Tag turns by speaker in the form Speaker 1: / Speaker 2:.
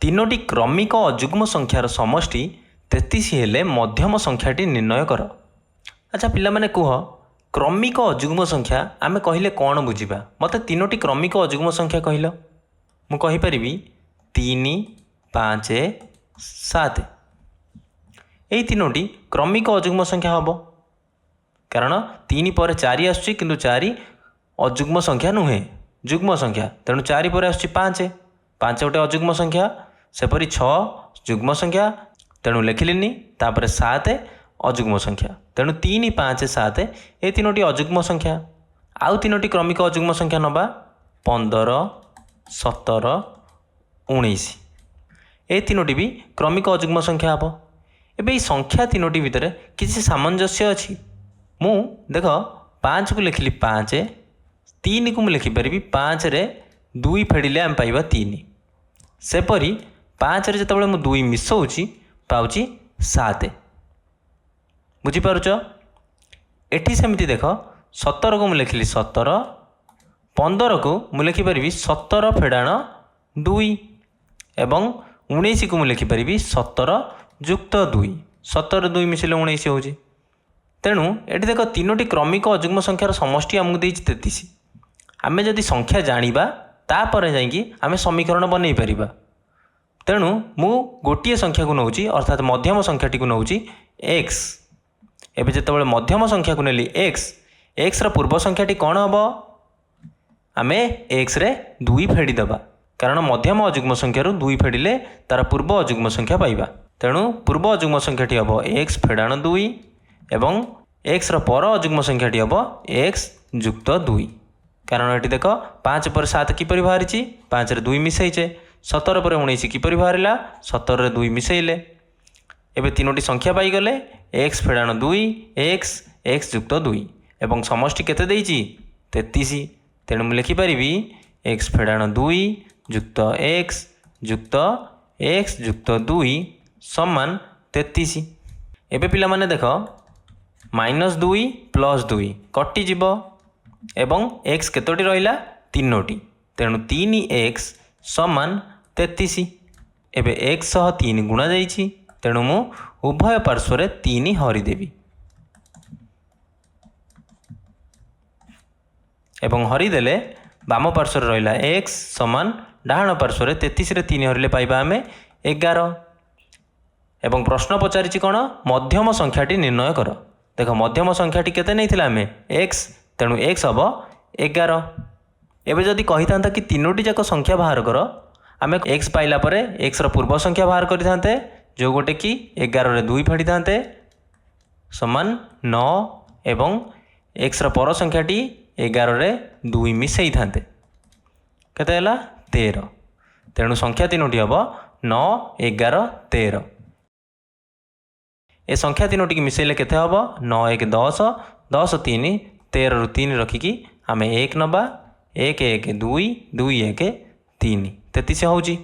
Speaker 1: तीनोटी क्रमिक अजुग्म संख्यार समष्टि 33 हेले मध्यम संख्याटी निर्णय कर। अच्छा पिला माने कह क्रमिक अजुग्म संख्या आमे कहले कौन बुझिबा? मते तीनोटी क्रमिक अजुग्म संख्या कहल मु कहि परिबी 3 5 7 एई तीनोटी क्रमिक अजुग्म संख्या हबो कारण 3 पर 4 आसुची किंतु 4 अजुग्म संख्या नुहे जुग्म संख्या तेणु 4 पर आसुची 5 5 गोटे अजुग्म संख्या सेपरी 6 जुग्म संख्या तेणु लिखिलिनी तापर 7 अजुग्म संख्या तेणु 3 5 7 ए तीनोटी अजुग्म संख्या। आउ तीनोटी क्रमिक अजुग्म संख्या नबा 15 17 19 ए तीनोटी भी क्रमिक अजुग्म संख्या हम। एबे संख्या तीनोटी भितर किसी सामंजस्य अच्छी मु देख 5 को लिखिली 5 3 को मुझे लिखिपारि 5 रे 2 फेडिले आम पाइबा 3 सेपरी 5 रे जिते मु 2 मिसौची पाउची 7 बुझीपारुच। एठी सेमती देख 17 को मुझे लिखिली 17 15 को मुझे लिखिपारि 17 फेडाण 2 एवं 19 को मुझे लिखिपारि 17 जुक्त 2 17 2 मिसिले 19 होची। तेणु एठी देख तीनोटी क्रमिक अजुग्म संख्यार समष्टि आमको देइछि 33। आमे जदि संख्या जानिबा तापर जाइकी आमे समीकरण बनै परिबा। तेणु मु गोटिए संख्या को नौची अर्थात मध्यम संख्याटी को नौची x। एबे जेतेबेले मध्यम संख्या को नेली x रा पूर्व संख्याटी कौन हम? आमे x रे 2 फेडी दबा कारण मध्यम अजुग्म संख्या 2 फेडिले तार पूर्व अजुग्म संख्या पाइबा। तेणु पूर्व अजुग्म संख्याटी हम x फेडाण 2 एवं x रा पर अजुग्म संख्याटी हम x जुक्त 2 कारण ये देख 5 पर 7 किपर बाहरी 5 रे 2 मिसैचे 17 पर 19 किपर बाहर 17 रे 2 मिसैले एबे तीनोटी संख्या पाईगले x फेडाण 2 x जुक्त 2 एवं समष्टि केते देइछि 33। तेणु मु लिखिपारि x फेडाण 2 जुक्त x जुक्त 2 समान 33। एबे पिला माने देख -2 + 2 कटि जीव एवं x केतोटी रहिला 3 तेणु 3x समान 33। एबे x सह 3 गुणा जाइछि तेणु मु उभय पार्श्व रे 3 हरिदेवी एवं हरिदेले बाम पार्श्व रे रहिला x समान डाहाण पार्श्व रे 33 रे 3 हरिले पाइबा आमे 11 एवं प्रश्न पचारिछि कोन मध्यम संख्याटी निर्णय कर। देख मध्यम संख्याटी केते नैथिला आमे x तेणु x हम 11। एबे जदि कहि थांता कि तीनोटी जाक संख्या बाहर कर आमे x पाइला परे x रा पूर्व संख्या बाहर करि थांते जो गोटे कि 11 रे 2 फेडी थांते समान 9 एवं x रा पर संख्याटी 11 रे 2 मिसई थांते केते हला 13। तेणु संख्या तीनोटी हम 9 11 13। ए संख्या तीनोटी की मिसैले केते हम 9 1 10 10 3 13 रु 3 रखिकी आमे 1 नबा 1 1 2 2 1 3 33 होउची।